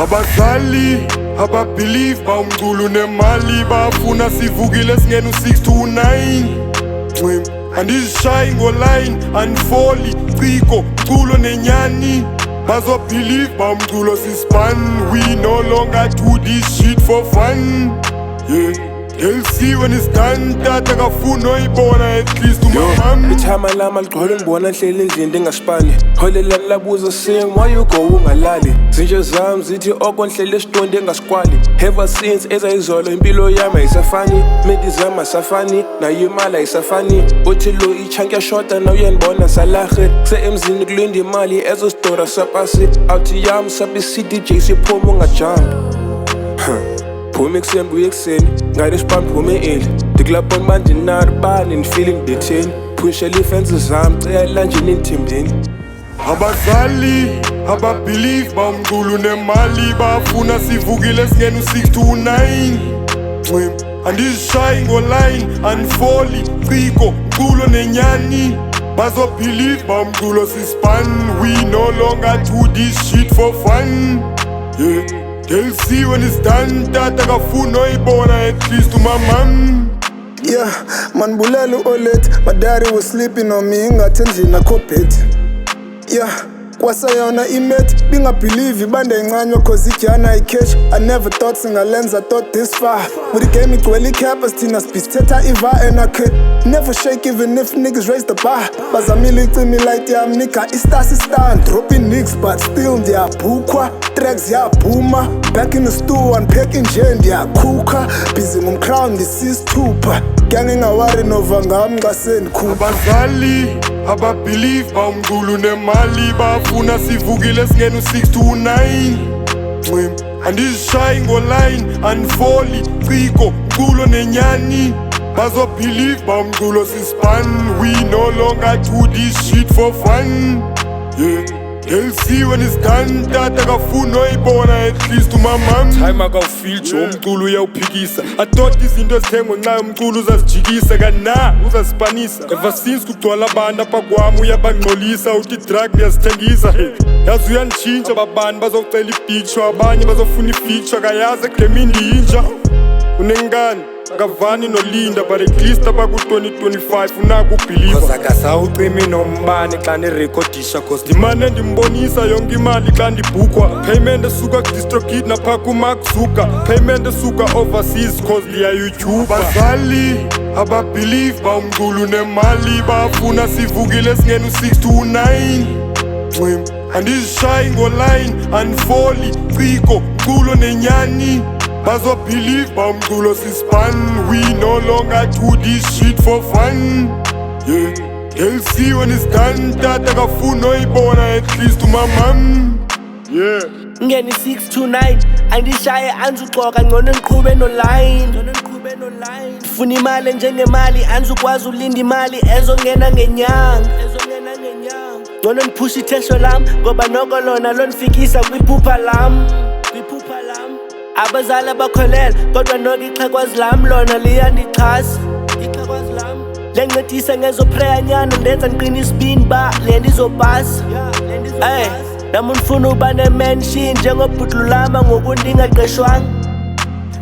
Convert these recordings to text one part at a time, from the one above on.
Abazali ababelieve bawumculo nemali bafuna sivukile singena u6 to 9 andizishayi ngoline anifoli ciko culo nenyani bazobelieve bawumculo sispan we no longer do this shit for fun they'll see when it's done tata kafuna oyibona at least umamam ithama lama ligcwele ngibona nhleli izinto engasipani holela labuza sing why you go ungalali zinje zami zithi okonhleli esitonde engasikwali ever since ezayizolo impilo yami ayisafani medi zami asafani nayo imali ayisafani uthi lo ichanke shota na uyanibona salahe emzini kulinda imali ezostora sapasi awuthi yami sabi CDJ siphuma ungajump Phuma ekuseni buye ekuseni ngale spam phume early ndikulapho manje naribani feeling detained pushela ifences zami cela nje ninthembeni abazali ababelieve bawumculo nemali bafuna sivukile singena u6 to 9 andizishayi ngoline anifoli ciko culo nenyani bazobelieve bawumculo sispan we no longer do this shit for fun they'll see when it's done tata kafuna oyibona at least umamam man bulelo olet my daddy was sleeping on me ngathi endlini akho bed kwasayona imet bingabelieve ibanda incanywa cause ijana icash I never thought singalenza thought this far with the game igcwele icampus thina sibisithetha iva and I could never shake even if niggas raise the bar bazamile icimi light yami nigga istasi stand dropping nicks but still ndiyabhukwa tracks yabhuma back in the stool unpacking nje ndiyakhuka busy ngomcrown ngisisithupha ngiyangingawari nova ngami ngasendikhupha abazali ababelieve bawumculo nemali bafuna sivukile singena u6 to 9 andizishayi ngoline anifoli ciko culo nenyani bazobelieve bawumculo sispan we no longer do this shit for fun they'll see when it's done tata kafuna oyibona at least umamam time akawufeel jo umculo uyawuphikisa I thought izinto ezithengwa nxa umculo uzazijikisa kana uzazispanisa ever since kugcwala abantu apha kwami uyabangxolisa uthi drug uyazithengisa yazi uyanitshintsha babani bazocela ipicture abanye bazofuna ifeature kayazi ekudemini ndiyinja unengani akavani nolinda but at least abaku-2025 unako ubhiliva cause akasawucimi nombane xa nirekhodisha cause ndimane ndimbonisa yonke imali xa ndibhukwa payment esuka kudistrokid napha kumark zuka payment esuka overseas cause ndiyayoutube bazali ababelieve bawumculo nemali bafuna sivukile singena u6 to 9 andizishayi ngoline anifoli ciko culo nenyani bazobelieve bawumculo sispan we no longer do this shit for fun they'll see when it's done tata kafuna oyibona at least umamam ngeni 6 to 9 andishaye anzuxoka ngcono ndiqhube noline ndifuna imali njengemali anzukwazi ulinda imali ezongena ngenyanga ngcono ndiphusha ithesho lam ngoba noko lona londifikisa kwiphupha lam abazali abakholela kodwa noko ixhekwazi lam lona liyandichasa lencedisa ngezopreya nyana ndenza ndiqina isibini ba le ndizobhasa nami ndifuna uba nemention njengobhudlulama ngoku ndingaqeshwanga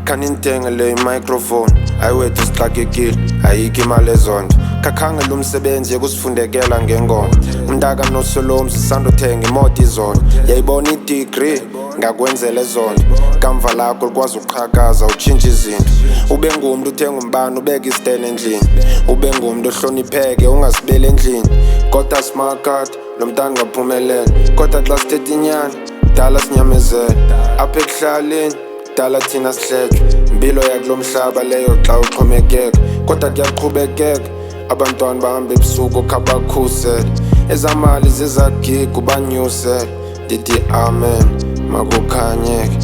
khanintenge le microphone ayiwethu sixakekile ayikho imali ezonto kakhangela umsebenzi yekusifundekela ngengoma umntaka nosolomu sisandothenga imoto izolo yayibona idegree ngakwenzela ezonto kamva lakho likwazi uqhakaza utshintsha izinto ube ngumntu uthenga umbane ubeka isitene endlini ube ngumntu ohlonipheke ungasibeli endlini kodwa smart card lo mntana ngaphumelela kodwa xa sithetha inyani dala sinyamezele apha ekuhlaleni dala thina sihlejwe impilo yakulo mhlaba leyo xa uxhomekeka kodwa kuyaqhubekeka abantwana bahamba ebusuku khabakhusela ezamali zizagig ubanyusela ndithi amen makukhanyeke